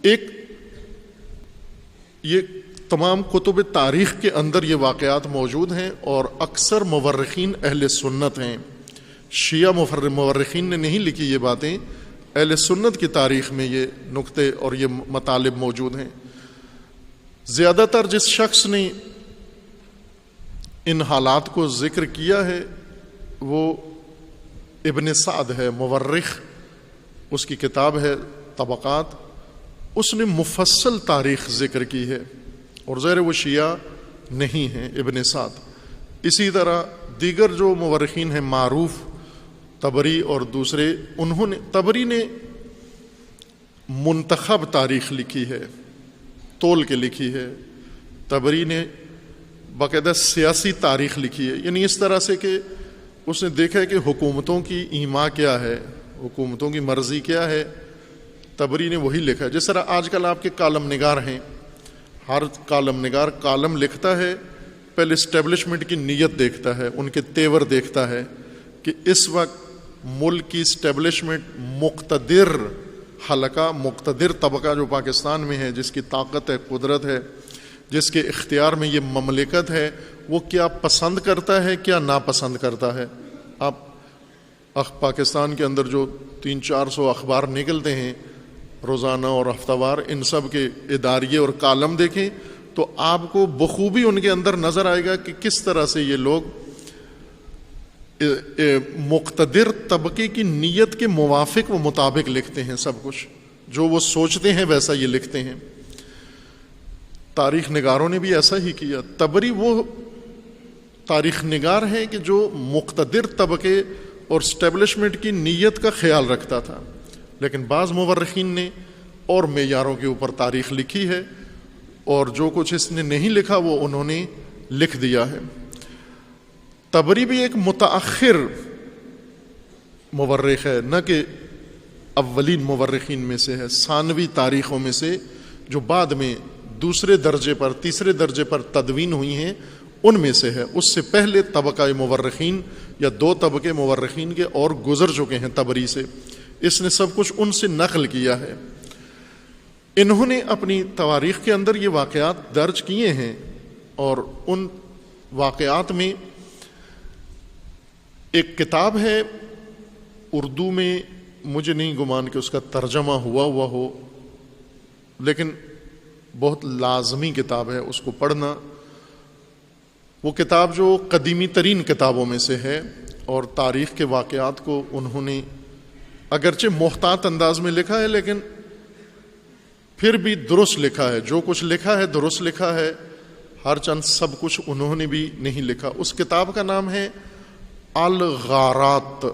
ایک یہ تمام کتب تاریخ کے اندر یہ واقعات موجود ہیں، اور اکثر مورخین اہل سنت ہیں، شیعہ مورخین نے نہیں لکھی یہ باتیں، اہل سنت کی تاریخ میں یہ نقطے اور یہ مطالب موجود ہیں۔ زیادہ تر جس شخص نے ان حالات کو ذکر کیا ہے وہ ابن سعد ہے، مورخ، اس کی کتاب ہے طبقات، اس نے مفصل تاریخ ذکر کی ہے، اور ظاہر وہ شیعہ نہیں ہیں ابن سعد۔ اسی طرح دیگر جو مورخین ہیں معروف، طبری اور دوسرے، انہوں نے، طبری نے منتخب تاریخ لکھی ہے، تول کے لکھی ہے، طبری نے باقاعدہ سیاسی تاریخ لکھی ہے، یعنی اس طرح سے کہ اس نے دیکھا ہے کہ حکومتوں کی ایما کیا ہے، حکومتوں کی مرضی کیا ہے، طبری نے وہی لکھا ہے۔ جس طرح آج کل آپ کے کالم نگار ہیں، ہر کالم نگار کالم لکھتا ہے، پہلے اسٹیبلشمنٹ کی نیت دیکھتا ہے، ان کے تیور دیکھتا ہے کہ اس وقت ملک کی اسٹیبلشمنٹ مقتدر حلقہ، مقتدر طبقہ جو پاکستان میں ہے، جس کی طاقت ہے، قدرت ہے، جس کے اختیار میں یہ مملکت ہے، وہ کیا پسند کرتا ہے، کیا ناپسند کرتا ہے۔ آپ پاکستان کے اندر جو 300-400 اخبار نکلتے ہیں روزانہ اور ہفتہ وار، ان سب کے اداریے اور کالم دیکھیں تو آپ کو بخوبی ان کے اندر نظر آئے گا کہ کس طرح سے یہ لوگ مقتدر طبقے کی نیت کے موافق و مطابق لکھتے ہیں، سب کچھ جو وہ سوچتے ہیں ویسا یہ لکھتے ہیں۔ تاریخ نگاروں نے بھی ایسا ہی کیا۔ طبری وہ تاریخ نگار ہے کہ جو مقتدر طبقے اور اسٹیبلشمنٹ کی نیت کا خیال رکھتا تھا، لیکن بعض مورخین نے اور معیاروں کے اوپر تاریخ لکھی ہے، اور جو کچھ اس نے نہیں لکھا وہ انہوں نے لکھ دیا ہے۔ طبری بھی ایک متأخر مورخ ہے، نہ کہ اولین مورخین میں سے ہے، ثانوی تاریخوں میں سے جو بعد میں دوسرے درجے پر، تیسرے درجے پر تدوین ہوئی ہیں، ان میں سے ہے۔ اس سے پہلے طبقہ مورخین یا 2 طبقے مورخین کے اور گزر چکے ہیں طبری سے، اس نے سب کچھ ان سے نقل کیا ہے۔ انہوں نے اپنی تواریخ کے اندر یہ واقعات درج کیے ہیں، اور ان واقعات میں ایک کتاب ہے اردو میں، مجھے نہیں گمان کہ اس کا ترجمہ ہوا ہو، لیکن بہت لازمی کتاب ہے اس کو پڑھنا۔ وہ کتاب جو قدیمی ترین کتابوں میں سے ہے، اور تاریخ کے واقعات کو انہوں نے اگرچہ محتاط انداز میں لکھا ہے، لیکن پھر بھی درست لکھا ہے، جو کچھ لکھا ہے درست لکھا ہے، ہر چند سب کچھ انہوں نے بھی نہیں لکھا۔ اس کتاب کا نام ہے الغارات۔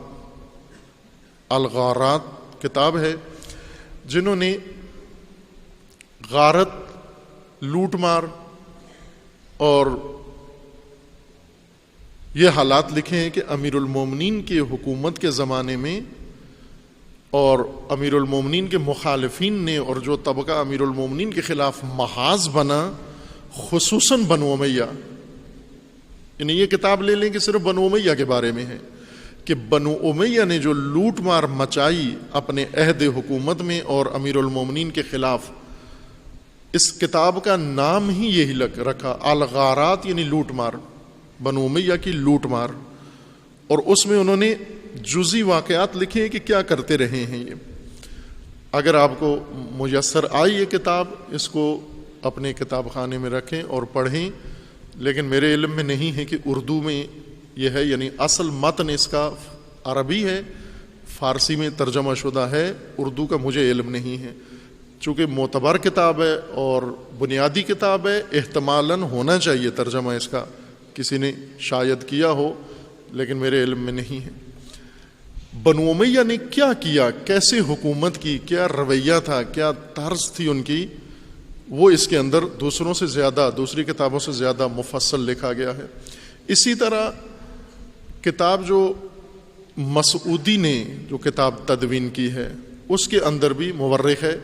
الغارات کتاب ہے، جنہوں نے غارت، لوٹ مار اور یہ حالات لکھے ہیں کہ امیر المومنین کی حکومت کے زمانے میں، اور امیر المومنین کے مخالفین نے، اور جو طبقہ امیر المومنین کے خلاف محاذ بنا، خصوصاً بنو امیہ، یعنی یہ کتاب لے لیں کہ صرف بنو امیہ کے بارے میں ہے، کہ بنو امیہ نے جو لوٹ مار مچائی اپنے عہد حکومت میں اور امیر المومنین کے خلاف، اس کتاب کا نام ہی یہی رکھا، الغارات، یعنی لوٹ مار، بنو امیہ کی لوٹ مار۔ اور اس میں انہوں نے جزئی واقعات لکھے ہیں کہ کیا کرتے رہے ہیں یہ۔ اگر آپ کو میسر آئی یہ کتاب، اس کو اپنے کتاب خانے میں رکھیں اور پڑھیں، لیکن میرے علم میں نہیں ہے کہ اردو میں یہ ہے، یعنی اصل متن اس کا عربی ہے، فارسی میں ترجمہ شدہ ہے، اردو کا مجھے علم نہیں ہے۔ چونکہ معتبر کتاب ہے اور بنیادی کتاب ہے، احتمالاً ہونا چاہیے ترجمہ اس کا، کسی نے شاید کیا ہو، لیکن میرے علم میں نہیں ہے۔ بنو امیہ نے کیا کیا، کیسے حکومت کی، کیا رویہ تھا، کیا طرز تھی ان کی، وہ اس کے اندر دوسروں سے زیادہ، دوسری کتابوں سے زیادہ مفصل لکھا گیا ہے۔ اسی طرح کتاب جو مسعودی نے جو کتاب تدوین کی ہے، اس کے اندر بھی مورخ ہے،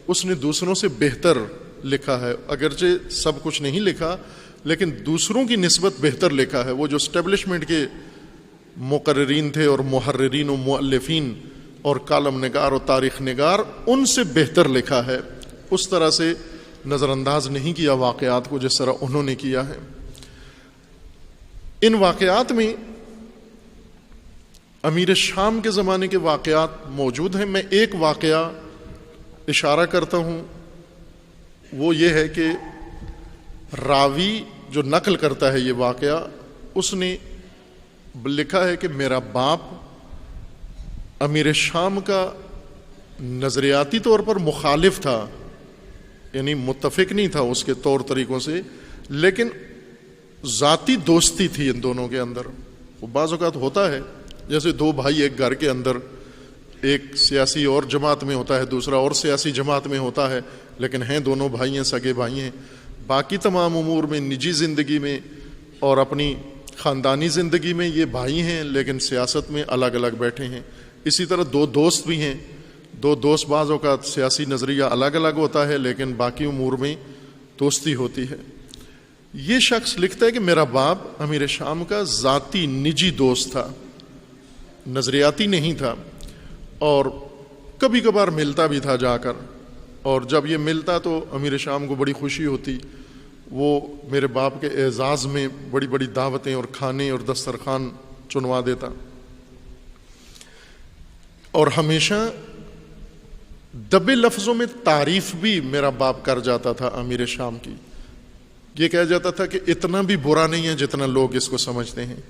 اس نے دوسروں سے بہتر لکھا ہے، اگرچہ سب کچھ نہیں لکھا لیکن دوسروں کی نسبت بہتر لکھا ہے۔ وہ جو اسٹیبلشمنٹ کے مقررین تھے اور محررین و مؤلفین اور کالم نگار اور تاریخ نگار، ان سے بہتر لکھا ہے، اس طرح سے نظر انداز نہیں کیا واقعات کو جس طرح انہوں نے کیا ہے۔ ان واقعات میں امیر شام کے زمانے کے واقعات موجود ہیں۔ میں ایک واقعہ اشارہ کرتا ہوں، وہ یہ ہے کہ راوی جو نقل کرتا ہے یہ واقعہ، اس نے لکھا ہے کہ میرا باپ امیر شام کا نظریاتی طور پر مخالف تھا، یعنی متفق نہیں تھا اس کے طور طریقوں سے، لیکن ذاتی دوستی تھی ان دونوں کے اندر۔ وہ بعض اوقات ہوتا ہے جیسے دو بھائی ایک گھر کے اندر، ایک سیاسی اور جماعت میں ہوتا ہے، دوسرا اور سیاسی جماعت میں ہوتا ہے، لیکن ہیں دونوں بھائی ہیں، سگے بھائی ہیں، باقی تمام امور میں، نجی زندگی میں اور اپنی خاندانی زندگی میں یہ بھائی ہیں، لیکن سیاست میں الگ الگ بیٹھے ہیں۔ اسی طرح دو دوست بھی ہیں، دو دوست بعض اوقات سیاسی نظریہ الگ الگ ہوتا ہے لیکن باقی امور میں دوستی ہوتی ہے۔ یہ شخص لکھتا ہے کہ میرا باپ امیر شام کا ذاتی نجی دوست تھا، نظریاتی نہیں تھا، اور کبھی کبھار ملتا بھی تھا جا کر، اور جب یہ ملتا تو امیر شام کو بڑی خوشی ہوتی، وہ میرے باپ کے اعزاز میں بڑی بڑی دعوتیں اور کھانے اور دسترخوان چنوا دیتا، اور ہمیشہ دبے لفظوں میں تعریف بھی میرا باپ کر جاتا تھا امیر شام کی۔ یہ کہہ جاتا تھا کہ اتنا بھی برا نہیں ہے جتنا لوگ اس کو سمجھتے ہیں۔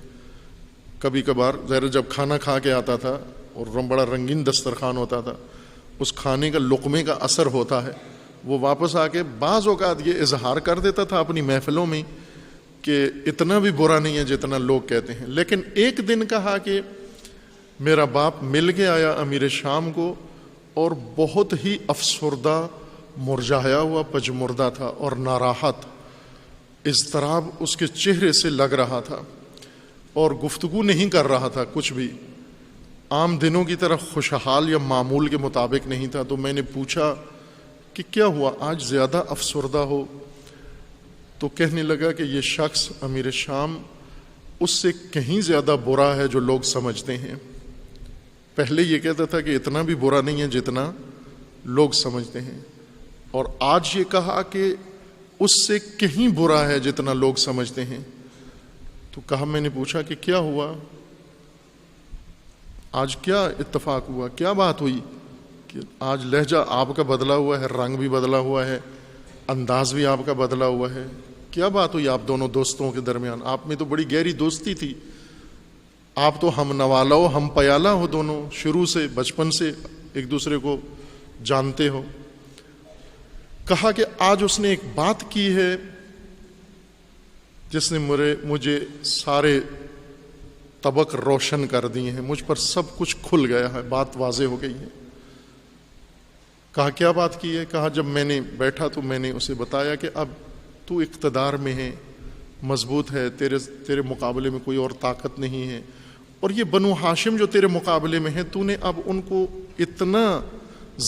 کبھی کبھار ظاہر جب کھانا کھا کے آتا تھا اور بڑا رنگین دسترخوان ہوتا تھا، اس کھانے کا لقمے کا اثر ہوتا ہے، وہ واپس آ کے بعض اوقات یہ اظہار کر دیتا تھا اپنی محفلوں میں کہ اتنا بھی برا نہیں ہے جتنا لوگ کہتے ہیں۔ لیکن ایک دن کہا کہ میرا باپ مل کے آیا امیر شام کو، اور بہت ہی افسردہ، مرجھایا ہوا، پجمردہ تھا اور ناراحت، اضطراب اس کے چہرے سے لگ رہا تھا، اور گفتگو نہیں کر رہا تھا کچھ بھی، عام دنوں کی طرح خوشحال یا معمول کے مطابق نہیں تھا۔ تو میں نے پوچھا کہ کیا ہوا، آج زیادہ افسردہ ہو؟ تو کہنے لگا کہ یہ شخص امیر شام اس سے کہیں زیادہ برا ہے جو لوگ سمجھتے ہیں۔ پہلے یہ کہتا تھا کہ اتنا بھی برا نہیں ہے جتنا لوگ سمجھتے ہیں، اور آج یہ کہا کہ اس سے کہیں برا ہے جتنا لوگ سمجھتے ہیں۔ تو کہا، میں نے پوچھا کہ کیا ہوا، آج کیا اتفاق ہوا، کیا بات ہوئی کہ آج لہجہ آپ کا بدلا ہوا ہے، رنگ بھی بدلا ہوا ہے، انداز بھی آپ کا بدلا ہوا ہے، کیا بات ہوئی آپ دونوں دوستوں کے درمیان؟ آپ میں تو بڑی گہری دوستی تھی، آپ تو ہم نوالا ہو، ہم پیالہ ہو، دونوں شروع سے بچپن سے ایک دوسرے کو جانتے ہو۔ کہا کہ آج اس نے ایک بات کی ہے جس نے مجھے سارے طبق روشن کر دیے ہیں، مجھ پر سب کچھ کھل گیا ہے، بات واضح ہو گئی ہے۔ کہا کیا بات کی ہے؟ کہا جب میں نے بیٹھا تو میں نے اسے بتایا کہ اب تو اقتدار میں ہے، مضبوط ہے، تیرے مقابلے میں کوئی اور طاقت نہیں ہے، اور یہ بنو ہاشم جو تیرے مقابلے میں ہے، تو نے اب ان کو اتنا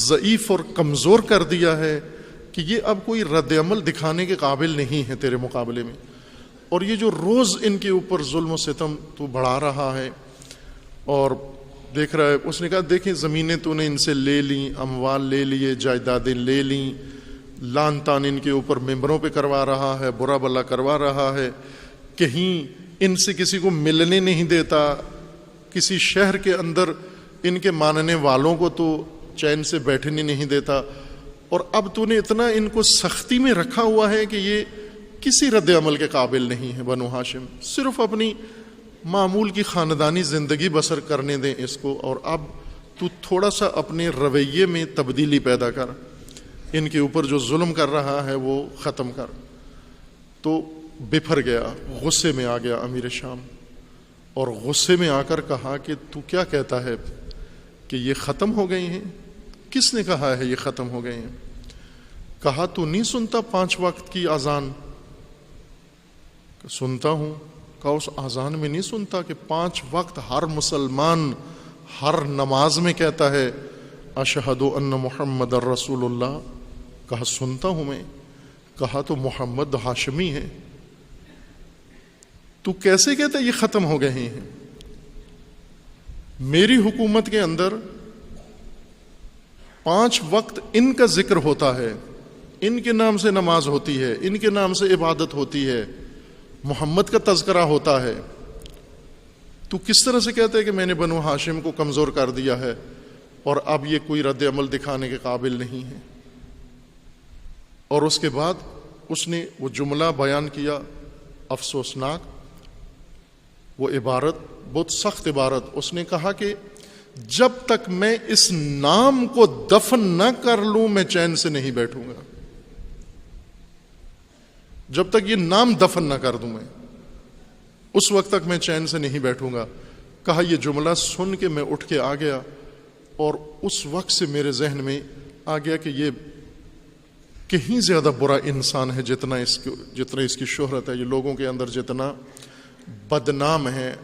ضعیف اور کمزور کر دیا ہے کہ یہ اب کوئی رد عمل دکھانے کے قابل نہیں ہے تیرے مقابلے میں، اور یہ جو روز ان کے اوپر ظلم و ستم تو بڑھا رہا ہے اور دیکھ رہا ہے۔ اس نے کہا دیکھیں زمینیں تو نے ان سے لے لیں، اموال لے لیے، جائیدادیں لے لیں، لان تان ان کے اوپر ممبروں پہ کروا رہا ہے، برا بلا کروا رہا ہے، کہیں ان سے کسی کو ملنے نہیں دیتا، کسی شہر کے اندر ان کے ماننے والوں کو تو چین سے بیٹھنے نہیں دیتا، اور اب تو نے اتنا ان کو سختی میں رکھا ہوا ہے کہ یہ کسی رد عمل کے قابل نہیں ہے۔ بنو ہاشم صرف اپنی معمول کی خاندانی زندگی بسر کرنے دیں اس کو، اور اب تو تھوڑا سا اپنے رویے میں تبدیلی پیدا کر، ان کے اوپر جو ظلم کر رہا ہے وہ ختم کر۔ تو بفر گیا، غصے میں آ گیا امیر شام، اور غصے میں آ کر کہا کہ تو کیا کہتا ہے کہ یہ ختم ہو گئی ہیں؟ کس نے کہا ہے یہ ختم ہو گئے ہیں؟ کہا تو نہیں سنتا 5 وقت کی اذان؟ سنتا ہوں۔ کہا اس اذان میں نہیں سنتا کہ 5 وقت ہر مسلمان ہر نماز میں کہتا ہے اشہد ان محمد الرسول اللہ؟ کہا سنتا ہوں میں۔ کہا تو محمد ہاشمی ہے، تو کیسے کہتا ہے یہ ختم ہو گئے ہیں؟ میری حکومت کے اندر 5 وقت ان کا ذکر ہوتا ہے، ان کے نام سے نماز ہوتی ہے، ان کے نام سے عبادت ہوتی ہے، محمد کا تذکرہ ہوتا ہے، تو کس طرح سے کہتا ہے کہ میں نے بنو ہاشم کو کمزور کر دیا ہے اور اب یہ کوئی رد عمل دکھانے کے قابل نہیں ہے؟ اور اس کے بعد اس نے وہ جملہ بیان کیا افسوسناک، وہ عبارت بہت سخت عبارت، اس نے کہا کہ جب تک میں اس نام کو دفن نہ کر لوں میں چین سے نہیں بیٹھوں گا، جب تک یہ نام دفن نہ کر دوں میں اس وقت تک میں چین سے نہیں بیٹھوں گا۔ کہا یہ جملہ سن کے میں اٹھ کے آ گیا اور اس وقت سے میرے ذہن میں آ گیا کہ یہ کہیں زیادہ برا انسان ہے جتنا اس کی شہرت ہے، یہ لوگوں کے اندر جتنا بدنام ہے،